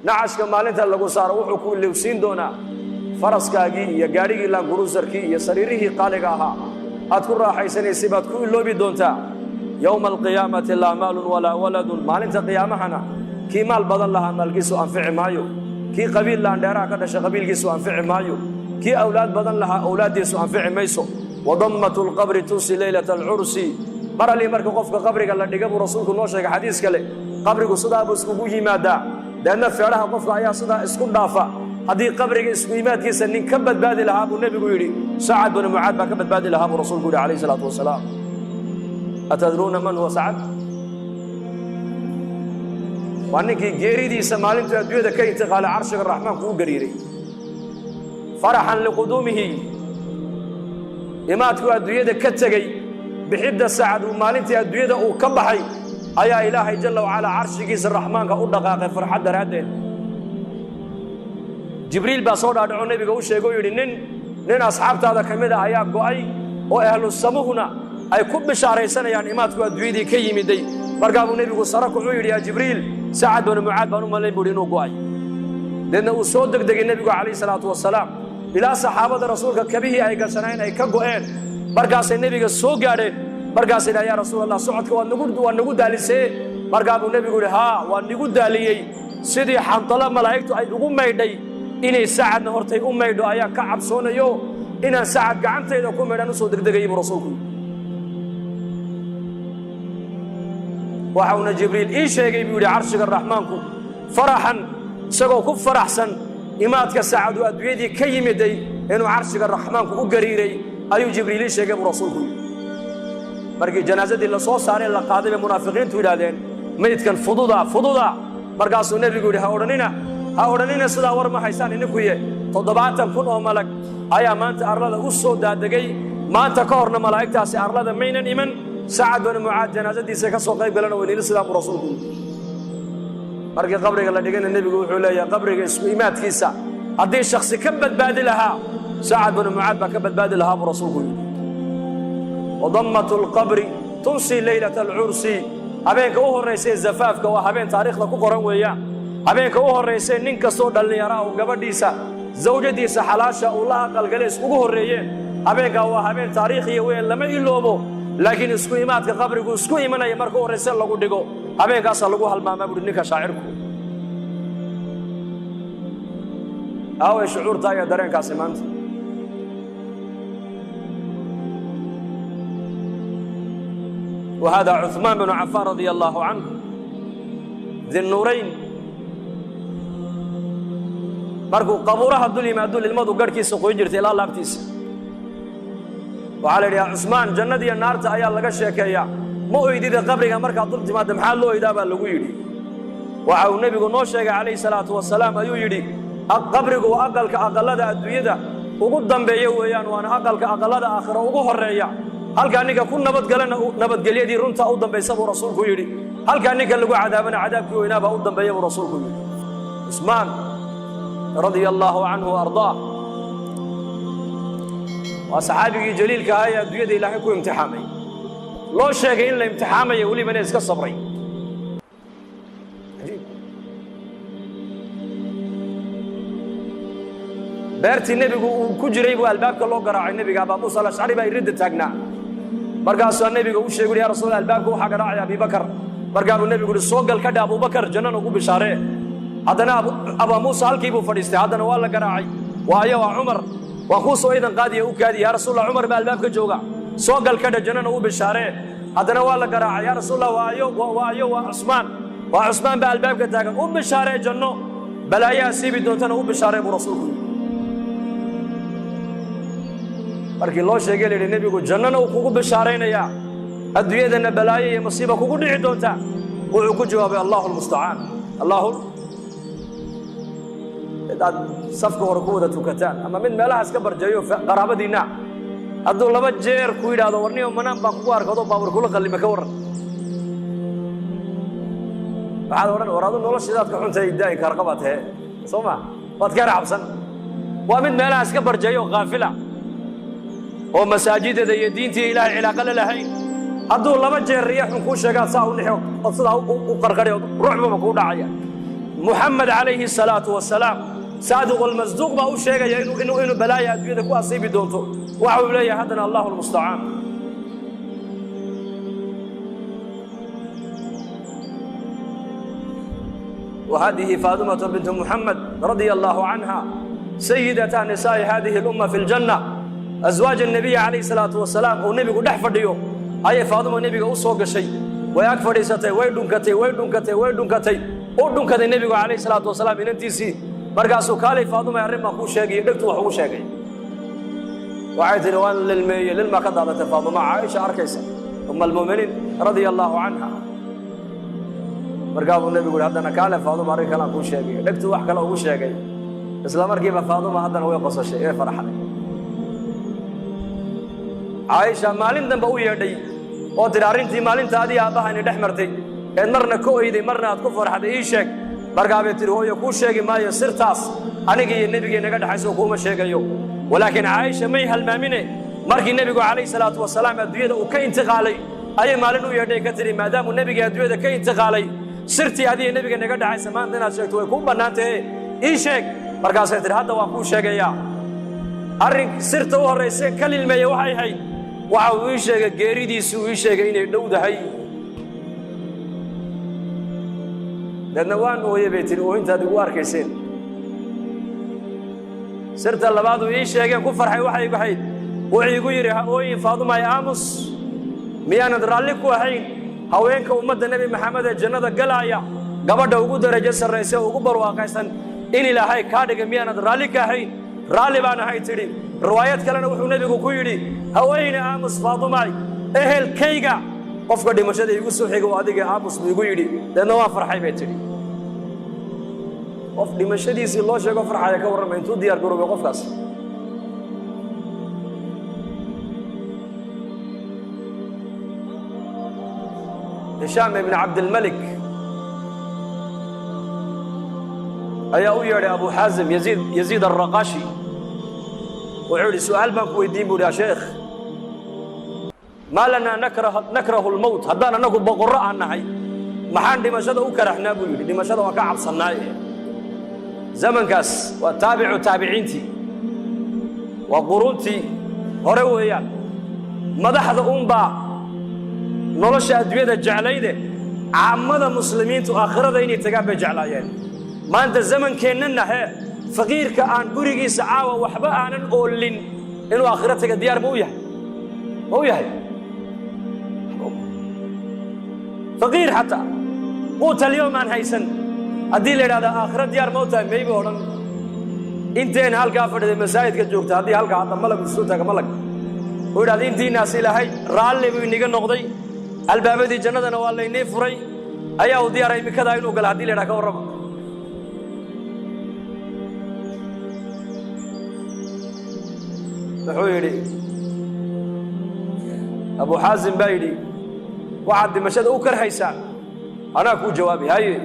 نعش كمال أنت اللي قصار وحكوا اللي وسين دونا فرس كاجي يا جاري لا جروزر كي يا سريره قالقاها أذكر راح يسني سبات كل لوبي دونتا يوم القيامة لا مال ولا ولد مال أنت قيامة هنا كي مال بدل لها مال جسوا أنفع مايو كي قبيل لا ندرا كذا شقبيل جسوا أنفع مايو كي أولاد بدل لها أولاد جسوا أنفع ميسو وضمة القبر توصي ليلة العرس مرة لي مركب قف قبرك الله دجاب رسولك نوشة حديث كله قبرك صدا بسكوجي ماذا لأن فعلها قف يا صدا اسكون دافع هذه قبرك اسكويمات كيسنين كبد بادي لها أبو النبي يقولي سعد بن معاذ كبد بادي لها أبو رسول عليه الصلاة والسلام أتدرون من هو سعد؟ وأنك جيري دي سمالين تأدوية كي انتقال عرش الرحمن كو قريري فرحا لقدومه إما تكو أدوية كتغي بحدة سعد ومالين تأدوية وكبحي أيا إلهي جل وعلا عرش كيس الرحمن كأول دقاق فرحة درهدين جبريل بصور أدعو النبي قوش يقول نين أصحاب هذا كمدة أيا قوي وأهل السموهنا أي كب شهر سنة يعني ما تقول دويدي كي مدي مرقابو النبي قول سرق عير يا جبريل سعد بن معاذ بن مالين بودينو قوي لأنه صدق دق النبي عليه الصلاة والسلام إلى صحابة رسولك كبيه أي كسنين أي كقوين مرقاس النبي قول سوق عليه مرقاس يا رسول الله صعدك ونقول دالسي مرقابو النبي قول ها ونقول دالي سيدي حنطلب ملايكته أي أم يدي إني سعد نهرتي أم يدو أيا كعب صون يو إن سعد قعنتي إذا كم يدنا صدق دق يجيب رسولك وحونا جبريل إيش يجيب يقول عرشك الرحمن فرحا سقوا كف فرح سن إماتك سعد وأدويدي كي مدي إنه عرشك الرحمن وقريري أيو جبريل إيش يجيب رسولك مرقي جنازة اللي صوص عليه اللي قادم المنافقين تولادين ميت كان فضوضا مرقاس النبي يقول هؤلاء سدا ورما حيسان إنكوية تضبعتم كنهم ملك أيا ما أنت أرلا أوسو دادجي ما أنت كورنا ملاك تاسي أرلا مينا إيمان سعد بن معاذ جنازة دي سكسو قيب لنا ونيل السلام رسولكم مرقي قبرك الله دقنا النبي يقول حولي قبرك إيمات كيسا هذه الشخص كبد بادلها سعد بن معاذ كبد بادلها برسولكم وضمة القبر تنسي ليلة العرس هبينك أوه الرئيسي الزفاف كوا هبين تاريخ لكو قرن وياه هبينك أوه الرئيسي نينك صود اللي يراه قبل ديسا زوجة ديسا حلاشة الله قال جلس أوه الرئيين هبينك هو هبين تاريخي وين لما يلومه لكن اسكو إيمات كقبر يقول اسكو إيمانا يمركو الرئيسي لقو ديقو هبينك أصلا لقو هالماما بدنك شاعركو أو شعور تايا درين كاسمانت وهذا عثمان بن عفان رضي الله عنه ذي النورين مركو قبورها الدولي ما الدولي الماضو قركي سقو يجرت إلى الله بتيس وعلى يا عثمان جنة دي النار تأيا لقى الشيكية مو يدي ذا قبرك مركا طلت ما دمحال له إدابة لقو يدي وعو النبي نوشيك عليه الصلاة والسلام أيو يدي قبرك وأقلك أقل ذا الدويدة وقدام بيويان وأنا أقلك أقل ذا آخر وقوه الرئية هل كان نيكا كون نبت قليا دي رنتا أوضا بيسابو رسولكو يدي هل كان نيكا لقو عذابنا عذابك وينابا أوضا بيابو رسولكو يدي عثمان رضي الله عنه وأرضاه وصحابي جليل كهاية دوية دي لاحكو امتحامي لو شاكين لامتحامي يقولي من يسكى الصبري عجيب بيرتي النبي كجريب والبابك الله قراع النبي أبا موسى الأشعري با يرد تاقنا مرقاسوا النبي وش يقول يا رسول الله البابك وحق راعي أبي بكر مرقالوا النبي يقول السوق الكدا أبو بكر جنان وقو بشاره هذا أبا موسى الكيبو فريستي هذا نوال قراعي وآية وعمر وأخوصوا أيضا قادي أوكادي يا رسول الله عمر بالبابك جوغا سوق الكدا جنان وقو بشاره هذا نوال قراعي يا رسول الله وآية وعثمان بالبابك تاقن وقو بشاره جنو بلايا سيبي دونتان وقو بشاره برسولكم markii loo sheegay leeyahay nabigu jannana uu kugu bishaareynaya adduunyadana balaayo iyo masiibo kugu dhici doonta wuxuu ku jawaabay Allahu musta'an Allahu dad safka hore ku wada tukataan ama mid meelaha iska barjayo qaraabadiina hadduu laba jeer ku yiraahdo warniyo manaan baa kugu arkado baabur kula qalima ka waran waxaad oran waraadu noloshidaadka xuntay daay karqabatee Soma wad ka raabsan waa mid meelaha iska barjayo qaafila ومساجد ذي دينتي إلى علاقة لهاي هذول لما جاء الرياح نكون شجاع صاو نحو أصلا وقرقري رعب ما كون عيا محمد عليه الصلاة والسلام صادق المصدوق ما هو شيء إنه بلايا الدنيا كوا أصيب دونته وعو بلايا هذا الله المستعان. وهذه فاطمة بنت محمد رضي الله عنها سيدة نساء هذه الأمة في الجنة أزواج النبي عليه الصلاة والسلام والنبي قد أحفر ديو أي فاطمة النبي أصوغ شيء ويكفر ستي ويدنكتي ودنكتي النبي عليه الصلاة والسلام إن أنتي مركز كالي فاطمة يرمى أخو شاقي دكتو أخو شاقي وعيت الوان للما قد هذا فاطمة عائشة أركيسة أم المؤمنين رضي الله عنها مركز النبي يقول هذا كالي فاطمة أريك أنا أخو شاقي دكتو أحكى له أخو شاقي إسلام مركب فاطمة هذا هو قصة شيء فرح عليه عائشة مالين دم بقول يدي أو ترارنتي مالين تادي أباها ندحمرتي إن مرنا كويدي مرنا أتكفر حد إيشك مركب تروه يكون شيء ما يصير تاس أنا جي النبي جي نقدر حسوا كوم شيء يو ولكن عائشة ما يهالمامنة مركب النبي عليه الصلاة والسلام الدنيا وكينتقالي أي مالين ويدي كتري ما دام النبي جي الدنيا كينتقالي صرتي هذه النبي جي نقدر حسوا ما عندنا شيء تو يكون بناته إيشك مركب سير هذا وأكون شيء يا أرنك صرت هو الرئيس كلمة يوحي هاي وعويشة جريدي سويشة إنه دودة هاي لأنه وانه يبيتين وانت دوار كيسين صرت الله بعضه إيش يجي كفر حي وحي بحيد وعيقو يريها وين فاطمة يا أمس ميانا درالك وحين هوينك أمة النبي محمد الجنة قلايا قبل وجود رجال الرئيسة وكبر واقعا إني لا هاي كادك ميانا درالك حين رالي بانا هاي تري روايات كلنا وحنا نبي كويري هوين أمس فاطمة أهل كيجا قفك دمشق يوسف حقو هذيك أمس بيقولي لأنه ما فرح بيتري قف دمشق يصير الله شيء قفر حياك ورا من تود ديار قرب قفلاس هشام بن عبد الملك أيا ويا أبو حازم يزيد الرقاشي وعودي سؤال بنك ويدين بودا شيخ ما لنا نكره الموت هدانا نقول بقراء عنها محان دمشق وكرهنا بيقول دمشق وكعب صناعي زمن كاس وتابع تابعينتي وقرونتي هرويا مدحض أمبا نولش أدوية الجعلية عامة المسلمين تأخر ذيني تجاب جعلايين ما أنت الزمن كأننا هي فقير كأن بريجي سعاوة وحباء عن الأولين إنه آخرتك ديار مويه فقير حتى قوت اليوم عن هيسن أديل هذا آخرت ديار موتى ما يبغون إنتين هالكافر المساجد كجوكت هذه هالكا هذا ملك السلطة كملك وهذا إنتين ناس إلى هاي رالي بينيجا نقضي الباب دي جنة نوال لي نفري أيها وديار أي مكذا إنه قال هذه لنا كورم بحويري أبو حازم بايدي وعد مشهد أوكر حيسان أنا أكو جوابي هاي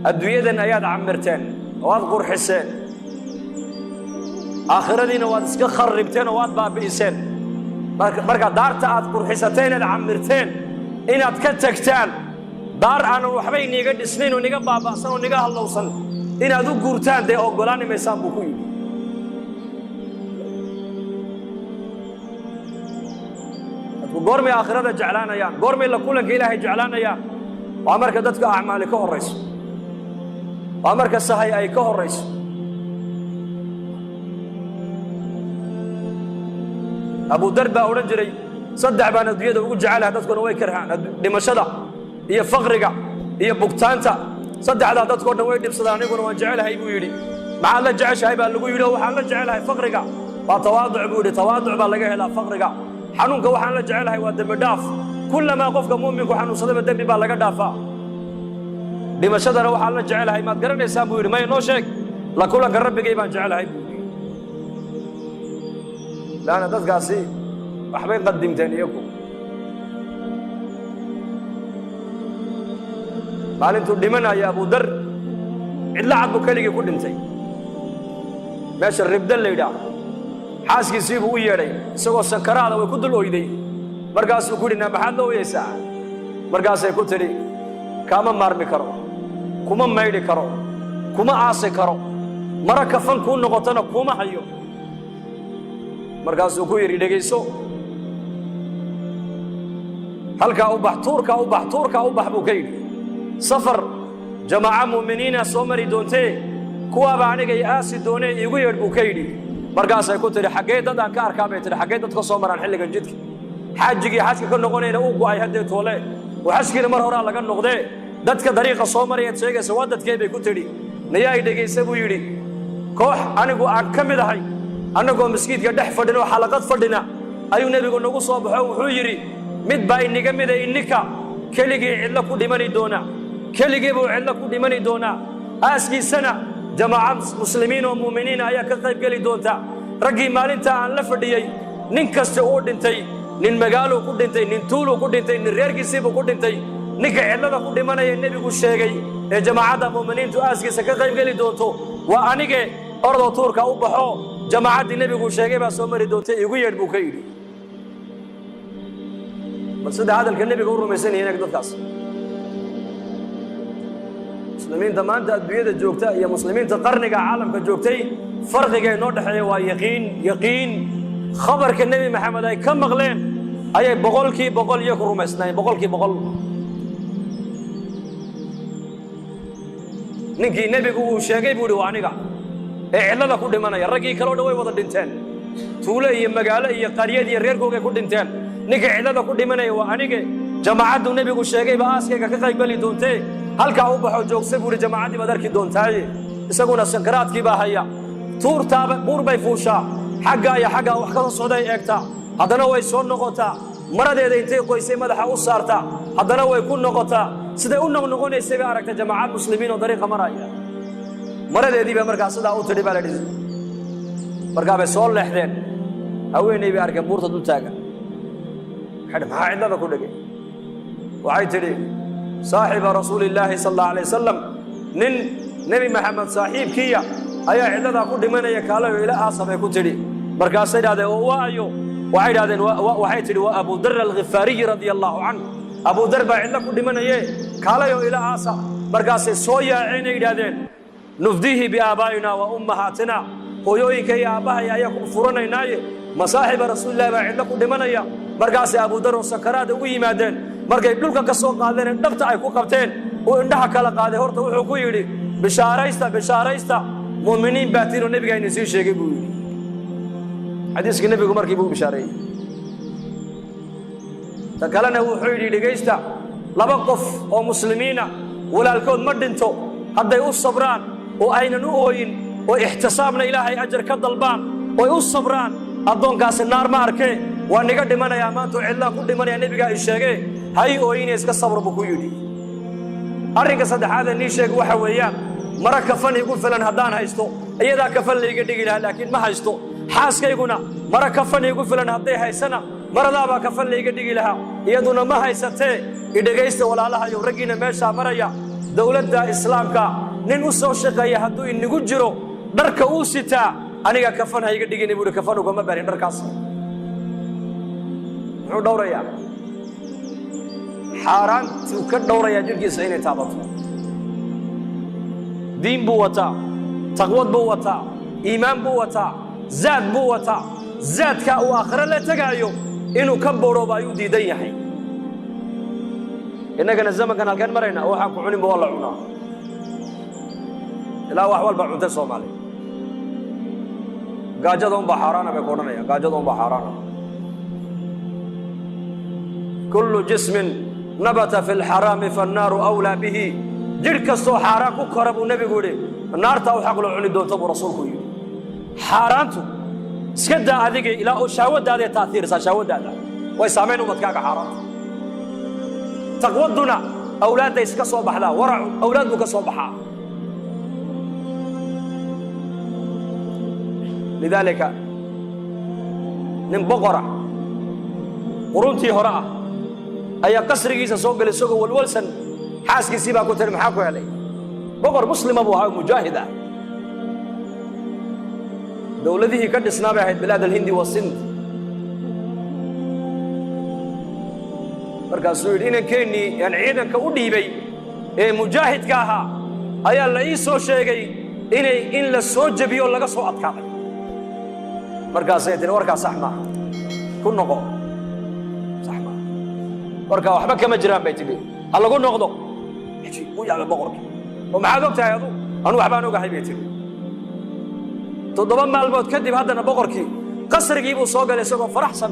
الدوية أياد عمرتين وأذكر حسين آخر دين وأذكر خربتين وأذبح بإنسان مركا دارت أذكر حستين العمرتين إن أتكتكتان دار أنا وحبي نيجا سنين ونيجا بابا سن ونيجا هاللوصن إن أذو قرتان ده أقولاني مسام بكوي قرمي آخرة جعلانا يا قرمي لكل إلهي جعلانا يا وأمرك دتك أعمالك الرئيس وأمرك السهي أي كهريس أبو دربة أورنجري صدع بان الدنيا وقول جعلها تذكر وين كرهان دمشقة هي فقرقة هي بوكتانتا صدع على تذكر وين دمشقة يقول وين جعلها يبويلي مع الله جعش هاي بالقوي له وحنا جعلها فقرقة وتواضع بودي تواضع بالله لا فقرقة حنونك وحنا جعلها ودم داف كلما قفك مؤمن وحنا صدم الدم بالله دافا دمشقة وحنا جعلها ما تقرن إنسان بويلي ما ينوشك لا كل قرب بيجيبان جعلها لا أنا تذكاسي وحبين قدمتني يكو قال انتو دمنا يا أبو در إلا عبو كليك يكون انتي ماشي الربدل اللي دا حاسكي سيبو ويري سوى سكرالا ويكود الويدي مرقاس وكودنا بحال لو يسا مرقاس يكود تري كاما مارمي كرو كوما مايدي كرو kuma aasi karo mara kafan kuu noqotana kuma hayo markaasuu ku yidhi dhegayso halkaa u bax tuurkaa u bax tuurkaa u bax buu ka yidhi safar jamaaca mu'miniina soo mari doontee kuwaaba aniga i aasi doonee iigu yeedh buu ka yidhi markaasay ku tidhi xaggee dad aan ka arkaa bay tidhi xaggee dad ka soo maraan xilligan jidka xaajigii xajka ka noqonayna uu go'ay haddee toole oo xajkiina mar horaa laga noqdee dadka dariiqa soo marayaad sheegaysa waa dadkee bay ku tidhi nayaa i dhegaysa buu yidhi koox anigu aan ka mid ahay annagoo maskiidka dhex fadhin oo xalaqad fadhina ayuu nebigu nagu soo baxo wuxuu yidhi mid baa inaga mida ininka keligii cidlo ku dhimani doona keligii buu cidlo ku dhimani doonaa aaskiisana jamaaca muslimiin oo mu'miniina ayaa ka qayb geli doonta raggii maalinta aan la fadhiyey nin kasta uu dhintay nin magaaluu ku dhintay nin tuuluu ku dhintay nin reerkiisiibuu ku dhintay ninka cidlada ku dhimanaya nebigu sheegay ee jamaacadda mu'miniintu aaskiisa ka qayb geli doonto waa anige ordoo tuurka u baxo jamaacaddii nebigu sheegay baa soo mari doonta iigu yeedh buu ka yidhi bal sida hadalka nebiga u rumaysanayeen dadkaas muslimiinta maanta adduunyada joogta iyo muslimiinta qarniga caalamka joogtay farqiga inoo dhexeeya waa yaqiin khabarka nebi maxamed ay ka maqleen ayay boqolkiiba boqol iyo ku rumaysnaayeen boqolkiiba boqol ninkii nebigu uu sheegay buu yidhi waa aniga ee cidlada ku dhimanaya raggii kaloo dhan way wada dhinteen tuulo iyo magaalo iyo qaryad iyo reerkoogay ku dhinteen ninka cidlada ku dhimanaya waa anige jamaacaddu nebigu sheegayba aaskayga ka qayb geli doontee halkaa u baxoo joogsa buu yidhi jamaacaddii baad arki doontaaye isaguna sankaraadkii baa haya tuurtaaba buur bay fuushaa xaggaa iyo xaggaa wax kala socday eegtaa haddana way soo noqotaa maradeeda intay qoysay madaxa u saartaa haddana way ku noqotaa siday u noqnoqonaysay bay aragtay jamaacad muslimiin oo dariiqa maraya maradeedii bay markaa sidaa u tidhi baa la dhihi markaa bay soo leexdeen haweenay bay arkeen buurta dul taagan maxaa cidlada ku dhegay waxay tidhi saaxiba rasuulillaahi sal allahu alayh wasalam nin nebi maxamed saaxiibkiiya ayaa cidladaa ku dhimanaya kaalayo ila aasa bay ku tidhi markaasay idhahdeen oo waayo waxay idhahdeen waxay tidhi waa abu dar alghifaariyi radia allahu canhu abu dar baa cidlo ku dhimanaye kaalayo ila aasa markaasay soo yaaceen ay idhahdeen nufdihi biaabaa'ina wa ummahaatina hooyooyinka iyo aabbahay ayaa ku furanaynaaye masaaxiba rasuulillahi baa cidlo ku dhimanaya markaasay abu dar oo sakaraada ugu yimaadeen markay dhulka ka soo qaadeen ee dhabta ay ku qabteen uu indhaha kala qaaday horta wuxuu ku yidhi bishaaraysta mu'miniin baa tiinoo nebiga ina sii sheegay buu yidhi xadiiskii nebigu markii buu bishaareeyey ta kalena wuxuu yidhi dhegaysta laba qof oo muslimiina walaalkood ma dhinto hadday u sabraan oo aynan u ooyin oo ixtisaabna ilaahay ajar ka dalbaan oo u sabraan addoonkaasi naar ma arkee waa niga dhimanayaa maanta oo cidlaan ku dhimanaya nebigaa i sheegee hay ooyine iska sabr buu ku yidhi arrinka saddexaad ee nii sheeg waxa weeyaan mara kafan igu filan haddaan haysto iyadaa kafan layga dhigi lahaa laakiin ma haysto xaaskayguna mara kafan igu filan hadday haysana maradaabaa kafan layga dhigi lahaa iyaduna ma haysatee idhegaysta walaalahayow raggiina meeshaa maraya dowladda islaamka nin u soo shaqeeya hadduu inigu jiro dharka uu sitaa aniga kafan ha iga dhigini buuhi kafan ugama barin dharkaas muxuu dhowrayaa xaaraantuu ka dhowrayaa jidhkiisa inay taabato diin buu wataa taqwad buu wataa iimaan buu wataa zaad buu wataa zaadkaa uu aakhiro la tegaayo inuu ka boorooba ayuu diidan yahay innagana zamankan halkeen marayna waxaan ku cuninba waa la cunaa ilaa wax walba cuntay soomaaliya gaajada unbaa xaaraana bay ku odhanayaan gaajada unbaa xaaraana kullu jismin nabata fi lxaraami fannaaru awlaa bihi jidh kastoo xaaraan ku kora buu nebigu yidhi naartaa u xaq loo cuni doonta buu rasuulku yidhi xaaraantu iska daa adiga ilaa oo shahwadaaday taaiirsaa shahwadaada way saamayn ubadkaaga xaaraanta taqwaduna awlaadday iska soo baxdaa waracu awlaad buu ka soo baxaa lidaalika nin boqora quruntii hore ah ayaa qasrigiisa soo galay isagoo walwalsan xaaskiisii baa ku tiri maxaa ku helay boqor muslima buu ahaa mujaahid ah dowladihii ka dhisnaa bay ahayd bilaad alhindi wa sind markaasuu yidhi inankeenii aan ciidanka u dhiibay ee mujaahidka ahaa ayaa la ii soo sheegay in la soo jabiyo laga soo adkaaday markaasay tiri warkaa sax maaha ku noqo sax maaha warkaa waxba kama jiraan bay tiri ha lagu noqdo u yaaba boqorkii oo maxaad og tahay adu anu waxbaan ogahay bay tiri 7 maalmood kadib haddana boqorkii qasrigii buu soo galay isagoo faraxsan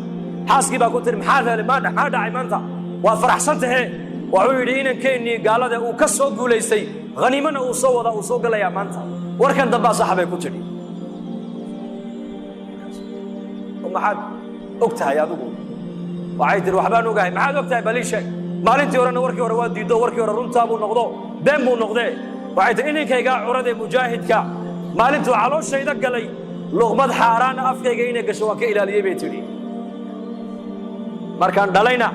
xaaskii baa ku tiri maxaa dhacay maanta waad faraxsan tahay wuxuu yidhi inankeenii gaalada uu ka soo guulaystay haniimana uu soo wadaa uu soo galayaa maanta warkan dambaa saxa bay ku tidhi maxaad og tahay adigu waxay tiri waxbaan ogahay maxaad og tahay balii sheeg maalintii horena warkii hore waa diiddo warkii hore runtaa buu noqdo been buu noqdee waxay tiri inankaygaa curadee mujaahidka maalintuu calooshayda galay luqmad xaaraana afkayga inay gasho waa ka ilaaliyey bay tidhi markaan dhalayna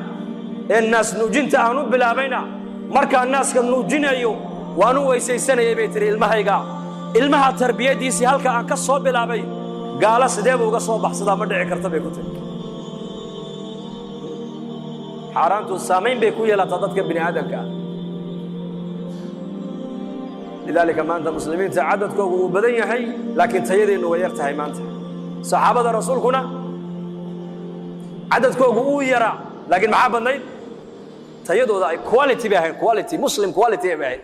ee naas nuujinta aan u bilaabayna markaan naaska nuujinayo waan u weysaysanayay bay tiri ilmaha tarbiyadiisii halka aan ka soo bilaabay gaala sidee buu uga soo baxsadaa ma dhici karta bay ku tiri xaaraantu saamayn bay ku yeelataa dadka bini aadamka lidaalika maanta muslimiinta cadadkoogu wuu badan yahay laakiin tayadeennu way yar tahay maanta saxaabada rasuulkuna cadadkoogu uu yaraa laakiin maxaa badnayd tayadooda ay quality bay ahayd quality muslim quality bay ahayd